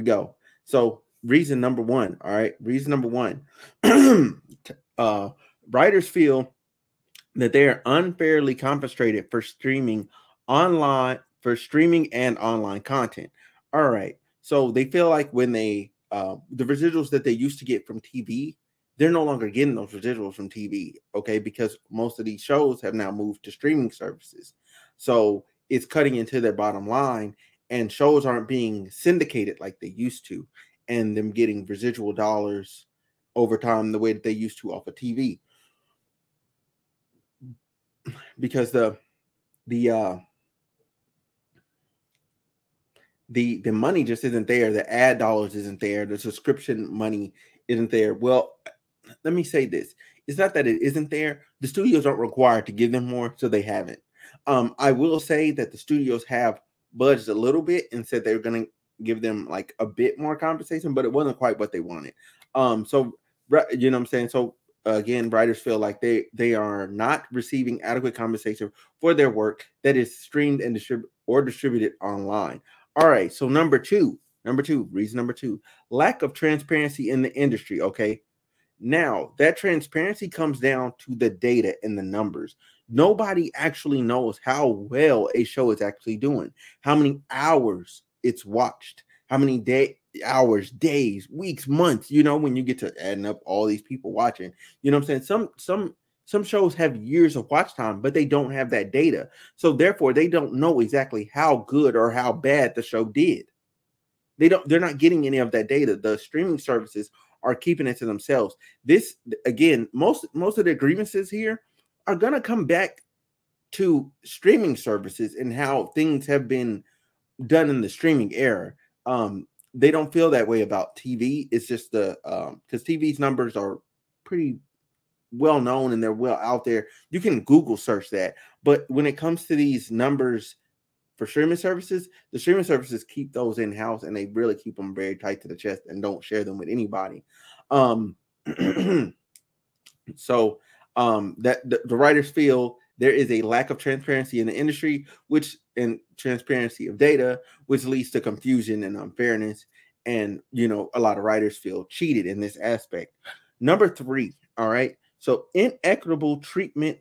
go. So reason number one, all right, reason number one, uh, writers feel that they are unfairly compensated for streaming and online content. All right. So they feel like when they the residuals that they used to get from TV, they're no longer getting those residuals from TV, okay? Because most of these shows have now moved to streaming services. So it's cutting into their bottom line, and shows aren't being syndicated like they used to, and them getting residual dollars over time the way that they used to off of TV. Because the uh the money just isn't there, the ad dollars isn't there, the subscription money isn't there. Well, let me say this. It's not that it isn't there. The studios aren't required to give them more, so they haven't. I will say that the studios have budged a little bit and said they were going to give them like a bit more compensation, but it wasn't quite what they wanted. So you know what I'm saying? So again, writers feel like they are not receiving adequate compensation for their work that is streamed and distributed online. All right, so reason number two, lack of transparency in the industry. Okay, now, that transparency comes down to the data and the numbers. Nobody actually knows how well a show is actually doing, how many hours it's watched, how many hours, days, weeks, months, you know, when you get to adding up all these people watching. You know what I'm saying? Some shows have years of watch time, but they don't have that data. So therefore, they don't know exactly how good or how bad the show did. They're not getting any of that data. The streaming services are keeping it to themselves. This again, most of the grievances here are gonna come back to streaming services and how things have been done in the streaming era. They don't feel that way about TV. It's just the because TV's numbers are pretty well known and they're well out there. You can Google search that. But when it comes to these numbers for streaming services, the streaming services keep those in house and they really keep them very tight to the chest and don't share them with anybody. Um, so that the writers feel there is a lack of transparency in the industry, which and transparency of data, which leads to confusion and unfairness. And you know, a lot of writers feel cheated in this aspect. Number three, all right. So inequitable treatment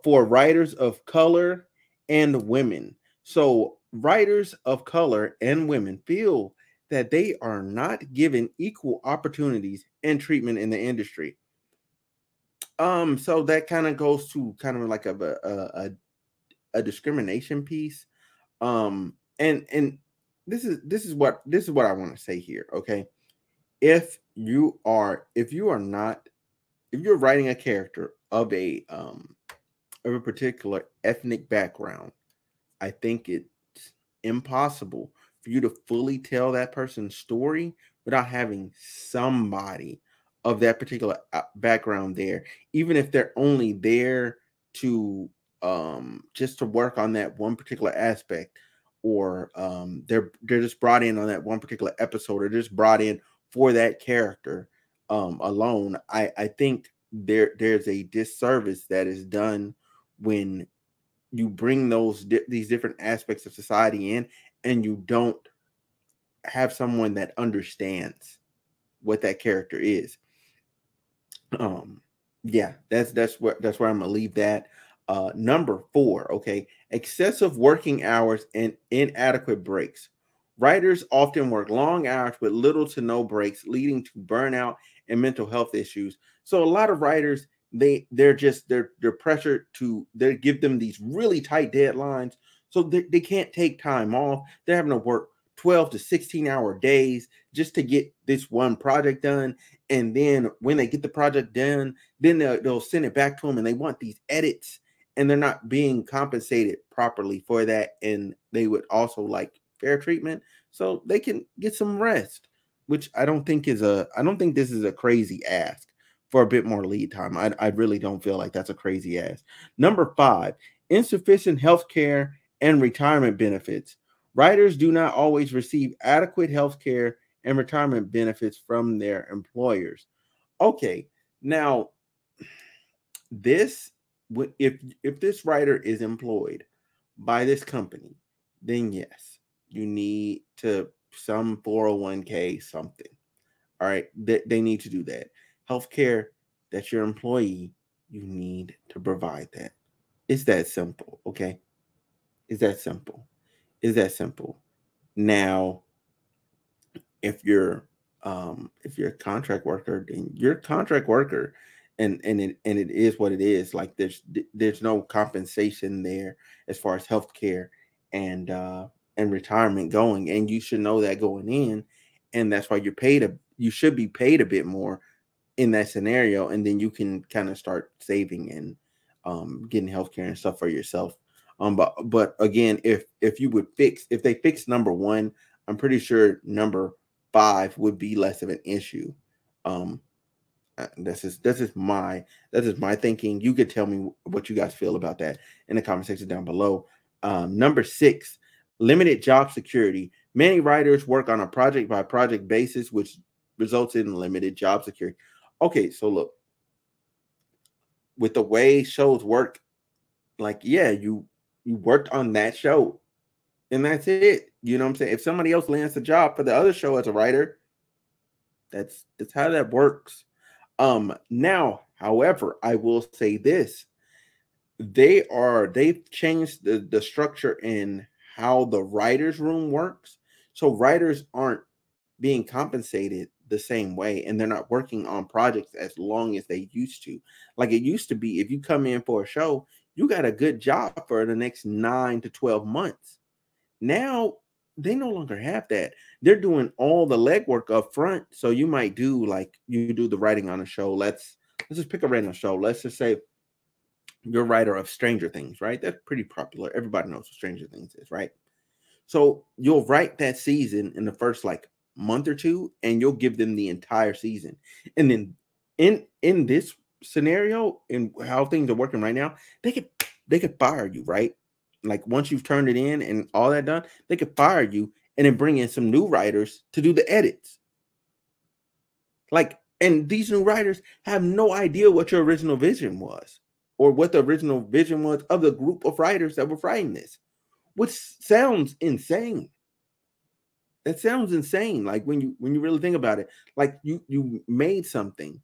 for writers of color and women. So writers of color and women feel that they are not given equal opportunities and treatment in the industry. So that kind of goes to kind of like a discrimination piece. And this is what I want to say here. Okay, if you're writing a character of a particular ethnic background, I think it's impossible for you to fully tell that person's story without having somebody of that particular background there, even if they're only there to just to work on that one particular aspect, or they're just brought in on that one particular episode, or just brought in for that character alone. I think there's a disservice that is done when you bring these different aspects of society in and you don't have someone that understands what that character is. Yeah, that's where I'm gonna leave that. Number four, okay, excessive working hours and inadequate breaks. Writers often work long hours with little to no breaks, leading to burnout and mental health issues. So a lot of writers, they're pressured to they give them these really tight deadlines, so they can't take time off. They're having to work 12 to 16-hour days just to get this one project done. And then when they get the project done, then they'll send it back to them and they want these edits, and they're not being compensated properly for that. And they would also like fair treatment so they can get some rest, which I don't think this is a crazy ask for a bit more lead time. I really don't feel like that's a crazy ask. Number five, insufficient health care and retirement benefits. Writers do not always receive adequate health care and retirement benefits from their employers. Okay, now this if this writer is employed by this company, then yes, you need to some 401k, something. All right. They need to do that. Healthcare, that's your employee. You need to provide that. It's that simple. Okay. It's that simple. It's that simple. Now, if you're a contract worker, then you're a contract worker, and it is what it is. Like there's no compensation there as far as healthcare and retirement going, and you should know that going in, and that's why you should be paid a bit more in that scenario, and then you can kind of start saving and getting healthcare and stuff for yourself. But again, if they fix number one, I'm pretty sure number five would be less of an issue. Um, that's just my thinking. You could tell me what you guys feel about that in the comment section down below. Number six, limited job security. Many writers work on a project by project basis, which results in limited job security. Okay, so look, with the way shows work, like yeah, you worked on that show, and that's it. You know what I'm saying? If somebody else lands the job for the other show as a writer, that's how that works. Now, however, I will say this. They've changed the structure in how the writers room works. So writers aren't being compensated the same way, and they're not working on projects as long as they used to. Like it used to be, if you come in for a show, you got a good job for the next 9 to 12 months. Now they no longer have that. They're doing all the legwork up front. So you might do like you do the writing on a show. Let's just pick a random show. Let's just say you're a writer of Stranger Things, right? That's pretty popular. Everybody knows what Stranger Things is, right? So you'll write that season in the first like month or two, and you'll give them the entire season. And then in this scenario, in how things are working right now, they could fire you, right? Like once you've turned it in and all that done, they could fire you and then bring in some new writers to do the edits. Like, and these new writers have no idea what your original vision was or what the original vision was of the group of writers that were writing this, which sounds insane. That sounds insane. Like when you really think about it, like you made something,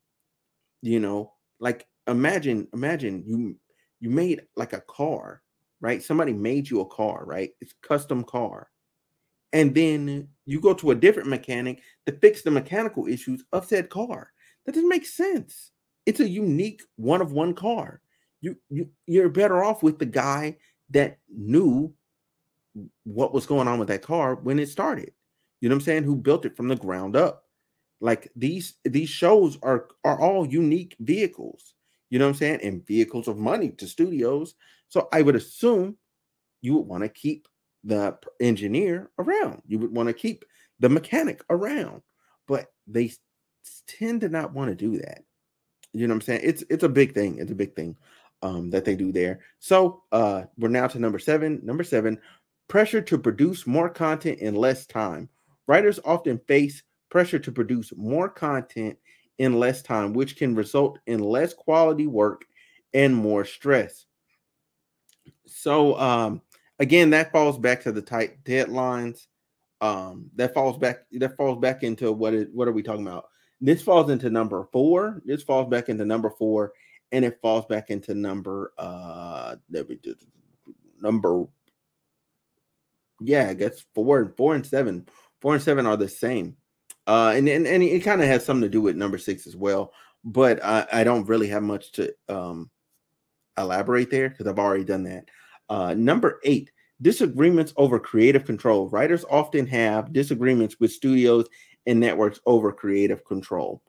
like imagine you made like a car, right? Somebody made you a car, right? It's a custom car. And then you go to a different mechanic to fix the mechanical issues of said car. That doesn't make sense. It's a unique one of one car. You're better off with the guy that knew what was going on with that car when it started. You know what I'm saying? Who built it from the ground up. Like these shows are all unique vehicles. You know what I'm saying? And vehicles of money to studios. So I would assume you would want to keep the engineer around. You would want to keep the mechanic around. But they tend to not want to do that. You know what I'm saying? It's a big thing. It's a big thing that they do there. So we're now to number seven. Number seven, pressure to produce more content in less time. Writers often face pressure to produce more content in less time, which can result in less quality work and more stress. So again, that falls back to the tight deadlines. That falls back into what are we talking about? This falls into number four. This falls back into number four, and it falls back into number I guess four and seven. 4 and 7 are the same. And it kind of has something to do with number 6 as well. But I don't really have much to elaborate there because I've already done that. Number 8, disagreements over creative control. Writers often have disagreements with studios and networks over creative control.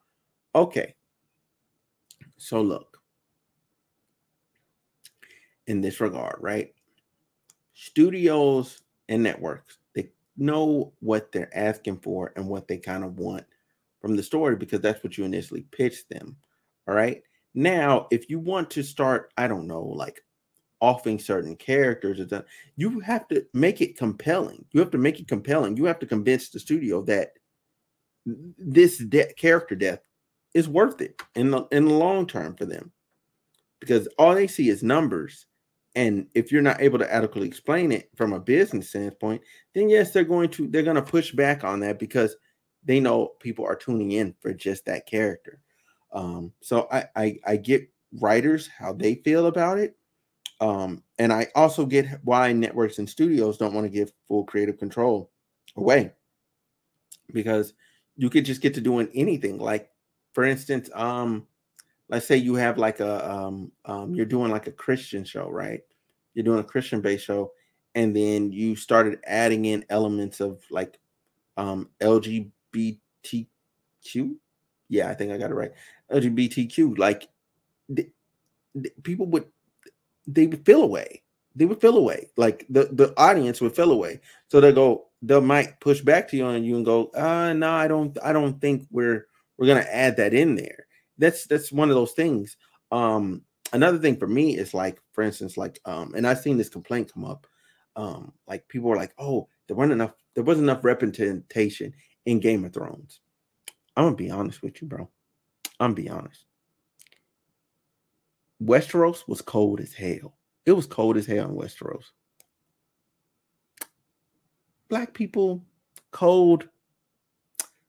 Okay. So look, in this regard, right? Studios and networks, they know what they're asking for and what they kind of want from the story because that's what you initially pitched them. All right. Now, if you want to start, I don't know, like offing certain characters, you have to make it compelling. You have to make it compelling. You have to convince the studio that this character death is worth it in the long term for them, because all they see is numbers And if you're not able to adequately explain it from a business standpoint, then yes, they're going to push back on that because they know people are tuning in for just that character. So I get writers how they feel about it. And I also get why networks and studios don't want to give full creative control away, because you could just get to doing anything. Like, for instance, let's say you have like you're doing like a Christian show, right? You're doing a Christian based show, and then you started adding in elements of like LGBTQ. Yeah, I think I got it right. LGBTQ. Like, people would, they would feel away. They would feel away. Like the audience would feel away. So they might push back to you on you and go, no, I don't think we're gonna add that in there. That's one of those things. Another thing for me is like, for instance, like and I've seen this complaint come up. Like people were like, oh, there wasn't enough representation in Game of Thrones. I'm gonna be honest with you, bro. I'm gonna be honest. Westeros was cold as hell. It was cold as hell in Westeros. Black people, cold,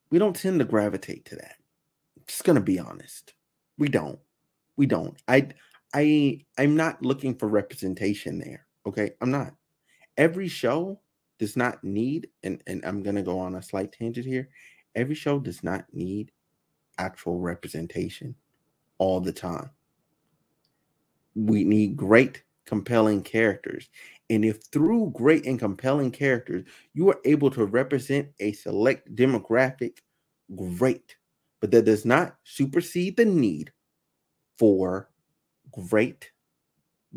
we don't tend to gravitate to that. Just gonna be honest. We don't. We don't. I'm not looking for representation there. Okay. I'm not. Every show does not need, and I'm gonna go on a slight tangent here. Every show does not need actual representation all the time. We need great, compelling characters. And if through great and compelling characters, you are able to represent a select demographic, great. But that does not supersede the need for great,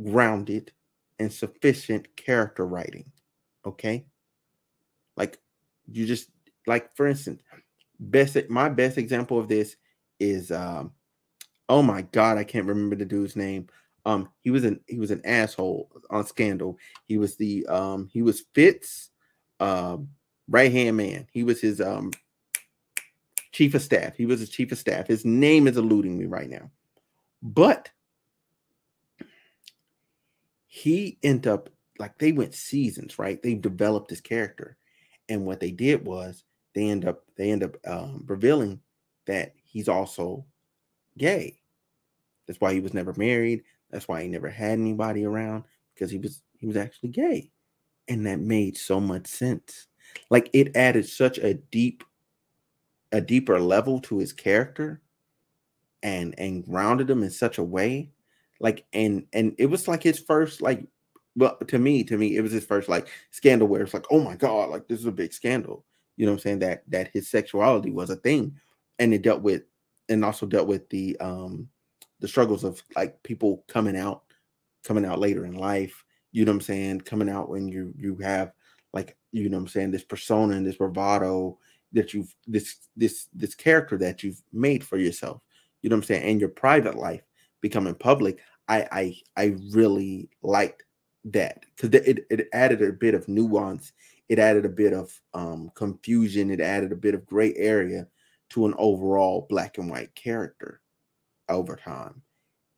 grounded, and sufficient character writing. Okay? Like, you just, like, for instance, my best example of this is oh my god, I can't remember the dude's name. He was an asshole on Scandal. He was Fitz right hand man. He was his chief of staff. He was his chief of staff. His name is eluding me right now. But he ended up, like, they went seasons, right? They developed his character. And what they did was they end up revealing that he's also gay. That's why he was never married. That's why he never had anybody around, because he was actually gay. And that made so much sense. Like, it added such a deeper level to his character, and grounded him in such a way. Like, and it was like his first, like, well, to me it was his first like scandal where it's like, oh my god, like, this is a big scandal. You know what I'm saying? That his sexuality was a thing. And it dealt with, and also dealt with the struggles of like people coming out later in life. You know what I'm saying? Coming out when you have, like, you know what I'm saying, this persona and this bravado that you've this character that you've made for yourself. You know what I'm saying? And your private life becoming public. I really liked that, because it added a bit of nuance. It added a bit of confusion. It added a bit of gray area to an overall black and white character over time.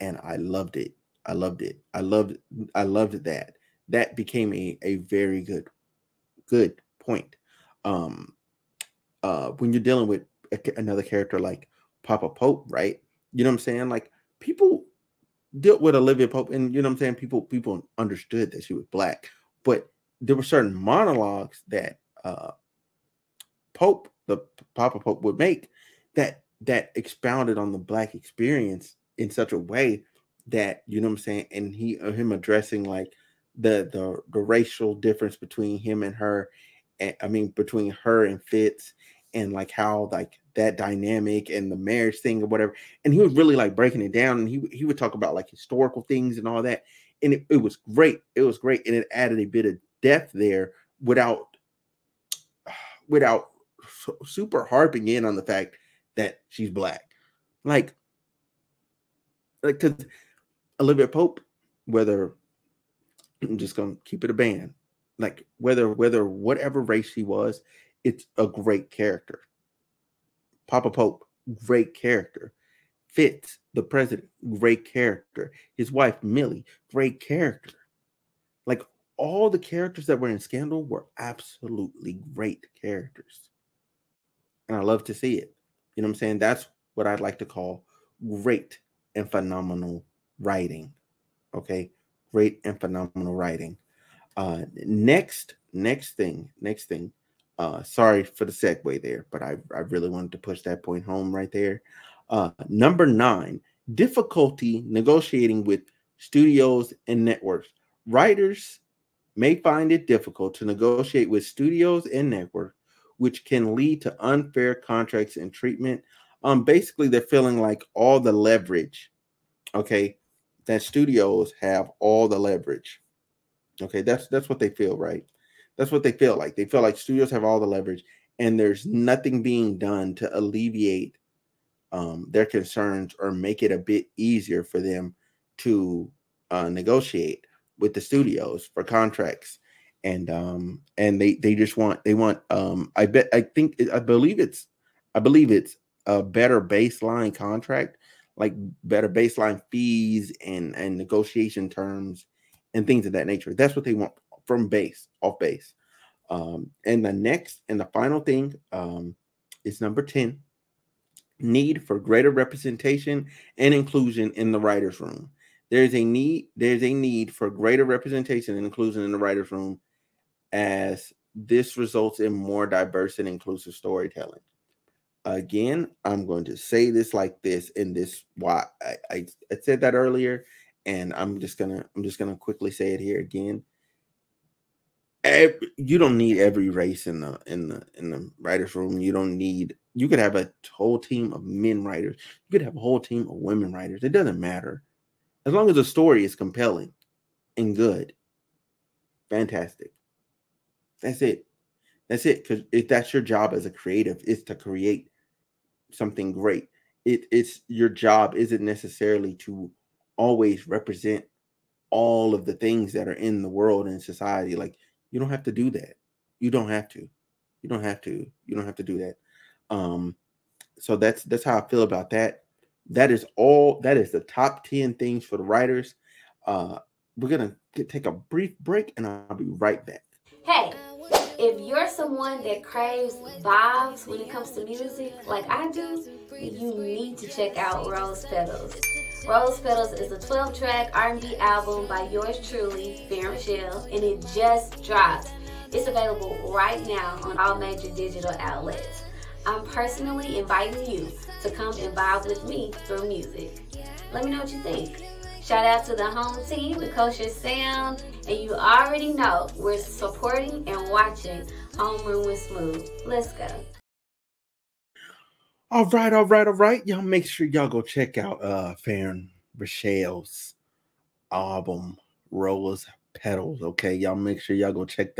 And I loved it. I loved it. I loved that. That became a very good point. Um when you're dealing with another character like Papa Pope, right? You know what I'm saying? Like, people dealt with Olivia Pope, and you know what I'm saying, people understood that she was black, but there were certain monologues that Pope, the Papa Pope, would make that expounded on the black experience in such a way that, you know what I'm saying, and him addressing like the racial difference between him and her, and I mean between her and Fitz, and like how like that dynamic and the marriage thing or whatever. And he was really like breaking it down, and he would talk about like historical things and all that. And it was great. It was great, and it added a bit of depth there without super harping in on the fact that she's black. Like, because Olivia Pope, whether, I'm just gonna keep it a band, like whether whatever race she was, it's a great character. Papa Pope, great character. Fitz, the president, great character. His wife Millie, great character. Like all the characters that were in Scandal were absolutely great characters. And I love to see it. You know what I'm saying? That's what I'd like to call great and phenomenal writing. Okay. Great and phenomenal writing. Next thing. Sorry for the segue there, but I really wanted to push that point home right there. Number 9, difficulty negotiating with studios and networks. Writers may find it difficult to negotiate with studios and networks, which can lead to unfair contracts and treatment. Basically, they're feeling like all the leverage, okay, that studios have all the leverage. Okay, that's what they feel, right? That's what they feel like. They feel like studios have all the leverage, and there's nothing being done to alleviate their concerns or make it a bit easier for them to negotiate with the studios for contracts. And they just want I believe it's a better baseline contract, like better baseline fees and negotiation terms and things of that nature. That's what they want from off base. And the final thing is number 10, need for greater representation and inclusion in the writers' room. There's a need for greater representation and inclusion in the writers' room, as this results in more diverse and inclusive storytelling. Again, I'm going to say this like this, and this why I said that earlier, and I'm just gonna quickly say it here again. You don't need every race in the writers' room. You could have a whole team of men writers. You could have a whole team of women writers. It doesn't matter. As long as the story is compelling and good. Fantastic. That's it. That's it. Because if that's your job as a creative, is to create something great. It's your job isn't necessarily to always represent all of the things that are in the world and society. Like, you don't have to do that. You don't have to. You don't have to. You don't have to do that. So that's how I feel about that. That is the top 10 things for the writers. We're gonna take a brief break, and I'll be right back. Hey, if you're someone that craves vibes when it comes to music like I do, you need to check out Rose Petals. Rose Petals is a 12-track R&B album by yours truly, Fair Michelle, and it just dropped. It's available right now on all major digital outlets. I'm personally inviting you to come and vibe with me through music. Let me know what you think. Shout out to the home team, the Kosher Sound, and you already know we're supporting and watching Homeroom with Smooth. Let's go. All right. Y'all make sure y'all go check out Farron Rochelle's album, Rose Petals. Okay, y'all make sure y'all go check that